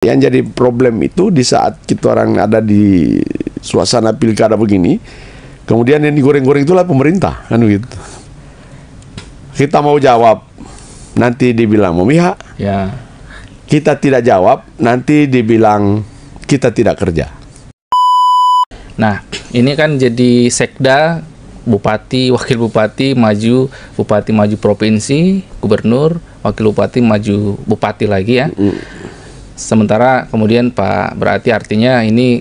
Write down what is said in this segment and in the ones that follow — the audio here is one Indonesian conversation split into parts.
Yang jadi problem itu di saat kita orang ada di suasana pilkada begini, kemudian yang digoreng-goreng itulah pemerintah, kan gitu. Kita mau jawab, nanti dibilang memihak. Ya. Kita tidak jawab, nanti dibilang kita tidak kerja. Nah, ini kan jadi sekda, bupati, wakil bupati maju, bupati maju provinsi, gubernur, wakil bupati maju bupati lagi ya. Sementara kemudian Pak, berarti artinya ini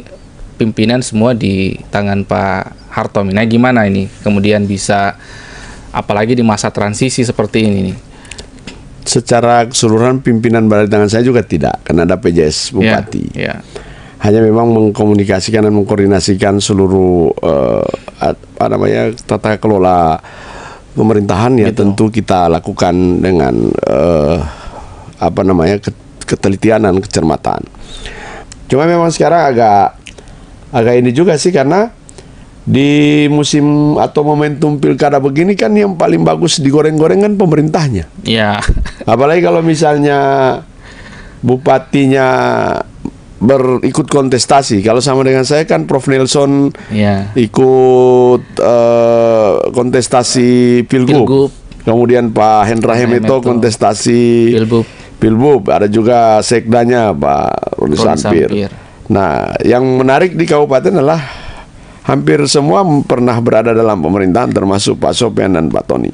pimpinan semua di tangan Pak Harto. Nah, gimana ini kemudian bisa, apalagi di masa transisi seperti ini nih? Secara keseluruhan pimpinan berada di tangan saya juga tidak, karena ada PJS bupati. Ya. Hanya memang mengkomunikasikan dan mengkoordinasikan seluruh tata kelola pemerintahan ya. Betul. Tentu kita lakukan dengan ketelitian dan kecermatan. Cuma memang sekarang agak ini juga sih, karena di musim atau momentum pilkada begini kan yang paling bagus digoreng-goreng kan pemerintahnya. Iya. Apalagi kalau misalnya bupatinya berikut kontestasi. Kalau sama dengan saya kan Prof Nelson ikut kontestasi Pilgub. Kemudian Pak Hendra Hemeto kontestasi Pilbub. Ada juga sekdanya Pak Roni Sampir. Nah, yang menarik di kabupaten adalah hampir semua pernah berada dalam pemerintahan, termasuk Pak Sopyan dan Pak Tony.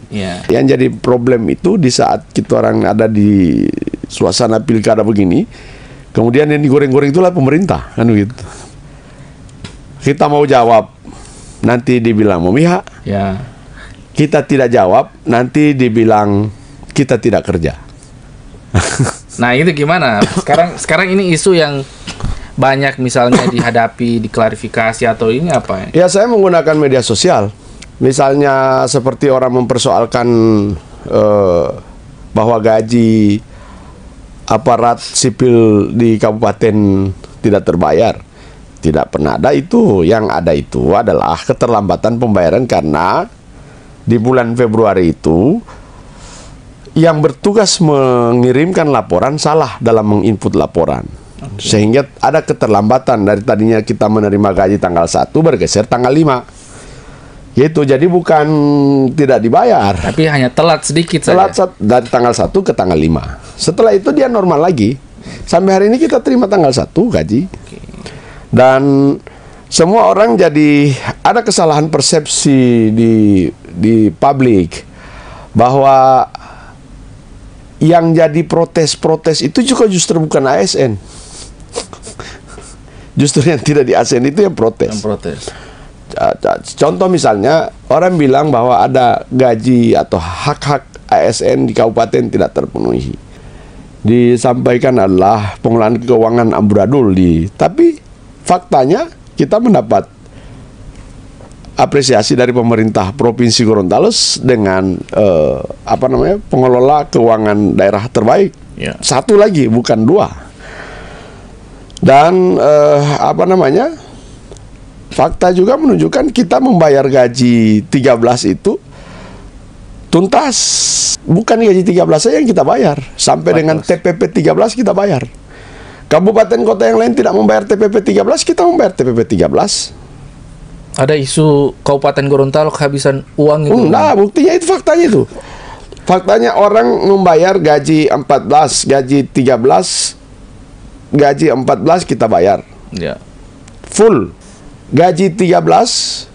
Yang jadi problem itu di saat kita orang ada di suasana pilkada begini, kemudian yang digoreng-goreng itulah pemerintah, kan gitu. Kita mau jawab, nanti dibilang memihak. Kita tidak jawab, nanti dibilang kita tidak kerja. Nah, itu gimana? Sekarang ini isu yang banyak misalnya dihadapi, diklarifikasi atau ini apa ya? Ya, saya menggunakan media sosial. Misalnya seperti orang mempersoalkan bahwa gaji aparat sipil di kabupaten tidak terbayar. Tidak pernah ada itu. Yang ada itu adalah keterlambatan pembayaran karena di bulan Februari itu yang bertugas mengirimkan laporan salah dalam menginput laporan. Sehingga ada keterlambatan. Dari tadinya kita menerima gaji tanggal 1 bergeser tanggal 5. Gitu. Jadi bukan tidak dibayar, tapi hanya telat sedikit saja. Dari tanggal 1 ke tanggal 5. Setelah itu dia normal lagi. Sampai hari ini kita terima tanggal 1 gaji. Dan semua orang jadi ada kesalahan persepsi di publik bahwa yang jadi protes-protes itu juga justru bukan ASN. Justru yang tidak di ASN itu yang protes. Contoh misalnya, orang bilang bahwa ada gaji atau hak-hak ASN di kabupaten tidak terpenuhi. Disampaikan adalah pengelolaan keuangan amburadul tapi faktanya kita mendapat apresiasi dari pemerintah Provinsi Gorontalo dengan pengelola keuangan daerah terbaik. Satu lagi, bukan 2. Dan fakta juga menunjukkan kita membayar gaji 13 itu tuntas. Bukan gaji 13 saja yang kita bayar, sampai dengan TPP 13 kita bayar. Kabupaten kota yang lain tidak membayar TPP 13, kita membayar TPP 13. Ada isu Kabupaten Gorontalo kehabisan uang itu. Nah, buktinya itu, faktanya itu. Faktanya orang membayar gaji 14, gaji 13, gaji 14 kita bayar. Full. Gaji 13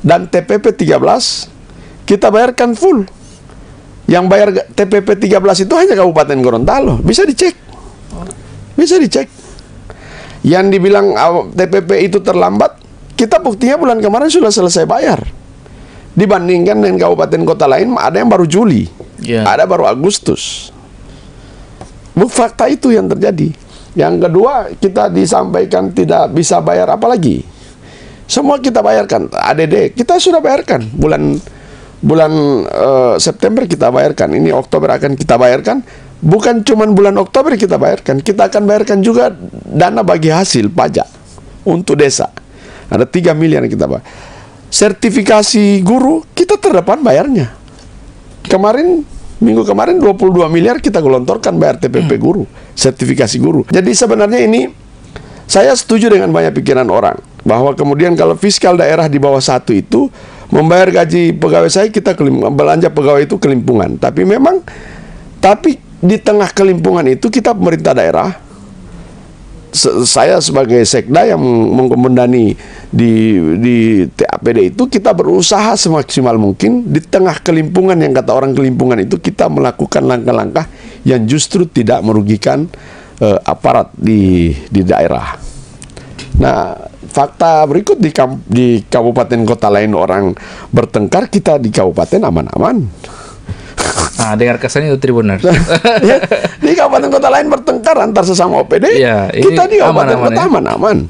dan TPP 13 kita bayarkan full. Yang bayar TPP 13 itu hanya Kabupaten Gorontalo. Bisa dicek. Yang dibilang TPP itu terlambat, kita buktinya bulan kemarin sudah selesai bayar. Dibandingkan dengan kabupaten kota lain, ada yang baru Juli, ada baru Agustus. Fakta itu yang terjadi. Yang kedua, kita disampaikan tidak bisa bayar apalagi. Semua kita bayarkan. ADD kita sudah bayarkan. Bulan September kita bayarkan. Ini Oktober akan kita bayarkan. Bukan cuma bulan Oktober kita bayarkan. Kita akan bayarkan juga dana bagi hasil pajak untuk desa. Ada 3 miliar yang kita bayar. Sertifikasi guru kita terdepan bayarnya. Kemarin Minggu kemarin 22 miliar kita gelontorkan bayar TPP guru, sertifikasi guru. Jadi sebenarnya ini saya setuju dengan banyak pikiran orang bahwa kemudian kalau fiskal daerah di bawah 1 itu membayar gaji pegawai saya, kita belanja pegawai itu kelimpungan. Tapi di tengah kelimpungan itu kita pemerintah daerah, saya sebagai sekda yang mengkomandani di TAPD itu, kita berusaha semaksimal mungkin di tengah kelimpungan yang kata orang kelimpungan itu, kita melakukan langkah-langkah yang justru tidak merugikan aparat di daerah. Nah, fakta berikut di kabupaten kota lain orang bertengkar, kita di kabupaten aman-aman. Nah, dengar kesannya itu Tribuners. Di kabupaten kota lain bertengkar antar sesama OPD, kita di kabupaten kota aman-aman.